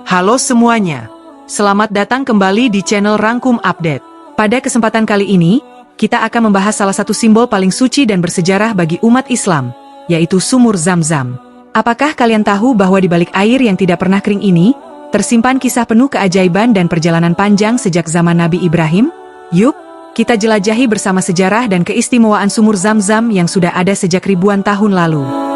Halo semuanya, selamat datang kembali di channel Rangkum Update. Pada kesempatan kali ini, kita akan membahas salah satu simbol paling suci dan bersejarah bagi umat Islam, yaitu sumur Zam-Zam. Apakah kalian tahu bahwa di balik air yang tidak pernah kering ini, tersimpan kisah penuh keajaiban dan perjalanan panjang sejak zaman Nabi Ibrahim? Yuk, kita jelajahi bersama sejarah dan keistimewaan sumur Zam-Zam yang sudah ada sejak ribuan tahun lalu.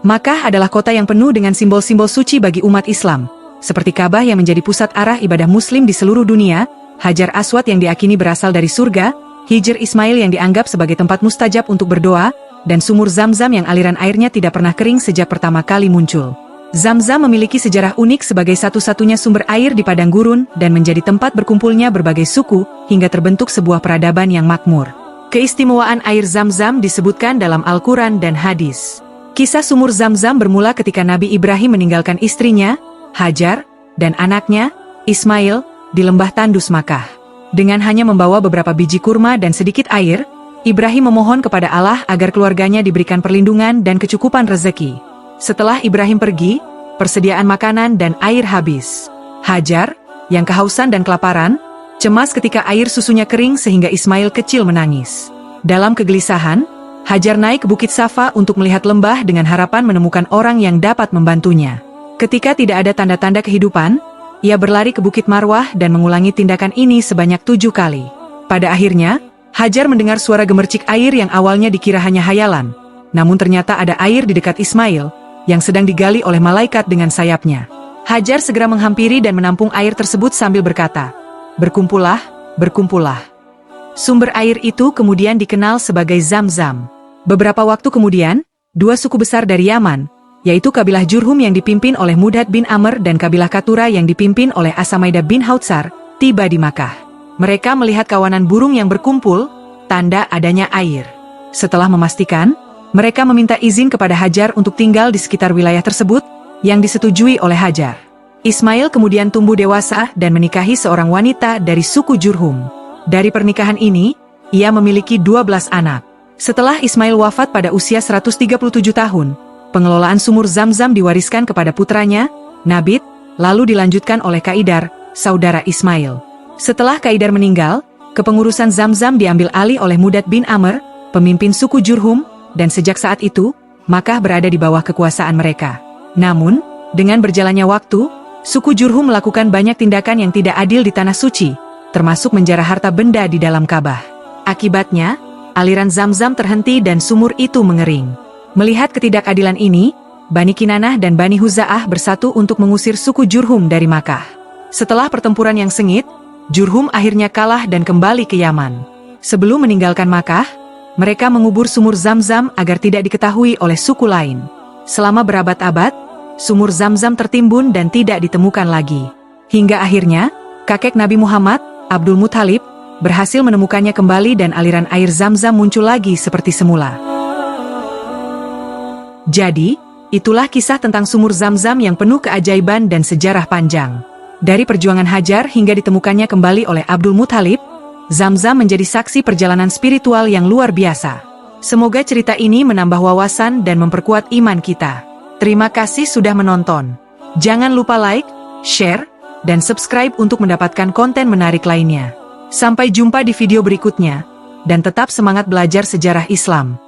Makkah adalah kota yang penuh dengan simbol-simbol suci bagi umat Islam, seperti Ka'bah yang menjadi pusat arah ibadah Muslim di seluruh dunia, Hajar Aswad yang diyakini berasal dari surga, Hijr Ismail yang dianggap sebagai tempat mustajab untuk berdoa, dan sumur Zam-Zam yang aliran airnya tidak pernah kering sejak pertama kali muncul. Zam-Zam memiliki sejarah unik sebagai satu-satunya sumber air di padang gurun dan menjadi tempat berkumpulnya berbagai suku hingga terbentuk sebuah peradaban yang makmur. Keistimewaan air Zam-Zam disebutkan dalam Al-Quran dan hadis. Kisah sumur Zam-Zam bermula ketika Nabi Ibrahim meninggalkan istrinya, Hajar, dan anaknya, Ismail, di lembah tandus Makkah. Dengan hanya membawa beberapa biji kurma dan sedikit air, Ibrahim memohon kepada Allah agar keluarganya diberikan perlindungan dan kecukupan rezeki. Setelah Ibrahim pergi, persediaan makanan dan air habis. Hajar, yang kehausan dan kelaparan, cemas ketika air susunya kering sehingga Ismail kecil menangis. Dalam kegelisahan, Hajar naik ke Bukit Safa untuk melihat lembah dengan harapan menemukan orang yang dapat membantunya. Ketika tidak ada tanda-tanda kehidupan, ia berlari ke Bukit Marwah dan mengulangi tindakan ini sebanyak 7 kali. Pada akhirnya, Hajar mendengar suara gemercik air yang awalnya dikira hanya hayalan. Namun ternyata ada air di dekat Ismail, yang sedang digali oleh malaikat dengan sayapnya. Hajar segera menghampiri dan menampung air tersebut sambil berkata, "Berkumpullah, berkumpullah." Sumber air itu kemudian dikenal sebagai Zam-Zam. Beberapa waktu kemudian, dua suku besar dari Yaman, yaitu kabilah Jurhum yang dipimpin oleh Mudad bin Amr dan kabilah Katura yang dipimpin oleh Asamaida bin Hautsar, tiba di Makkah. Mereka melihat kawanan burung yang berkumpul, tanda adanya air. Setelah memastikan, mereka meminta izin kepada Hajar untuk tinggal di sekitar wilayah tersebut, yang disetujui oleh Hajar. Ismail kemudian tumbuh dewasa dan menikahi seorang wanita dari suku Jurhum. Dari pernikahan ini, ia memiliki 12 anak. Setelah Ismail wafat pada usia 137 tahun, pengelolaan sumur Zam-Zam diwariskan kepada putranya, Nabit, lalu dilanjutkan oleh Kaidar, saudara Ismail. Setelah Kaidar meninggal, kepengurusan Zam-Zam diambil alih oleh Mudad bin Amr, pemimpin suku Jurhum, dan sejak saat itu, Makkah berada di bawah kekuasaan mereka. Namun, dengan berjalannya waktu, suku Jurhum melakukan banyak tindakan yang tidak adil di Tanah Suci, termasuk menjarah harta benda di dalam Ka'bah. Akibatnya, aliran Zam-Zam terhenti dan sumur itu mengering. Melihat ketidakadilan ini, Bani Kinanah dan Bani Huza'ah bersatu untuk mengusir suku Jurhum dari Makkah. Setelah pertempuran yang sengit, Jurhum akhirnya kalah dan kembali ke Yaman. Sebelum meninggalkan Makkah, mereka mengubur sumur Zam-Zam agar tidak diketahui oleh suku lain. Selama berabad-abad, sumur Zam-Zam tertimbun dan tidak ditemukan lagi. Hingga akhirnya, kakek Nabi Muhammad, Abdul Muthalib, berhasil menemukannya kembali dan aliran air Zam-Zam muncul lagi seperti semula. Jadi, itulah kisah tentang sumur Zam-Zam yang penuh keajaiban dan sejarah panjang. Dari perjuangan Hajar hingga ditemukannya kembali oleh Abdul Muthalib, Zam-Zam menjadi saksi perjalanan spiritual yang luar biasa. Semoga cerita ini menambah wawasan dan memperkuat iman kita. Terima kasih sudah menonton. Jangan lupa like, share, dan subscribe untuk mendapatkan konten menarik lainnya. Sampai jumpa di video berikutnya, dan tetap semangat belajar sejarah Islam.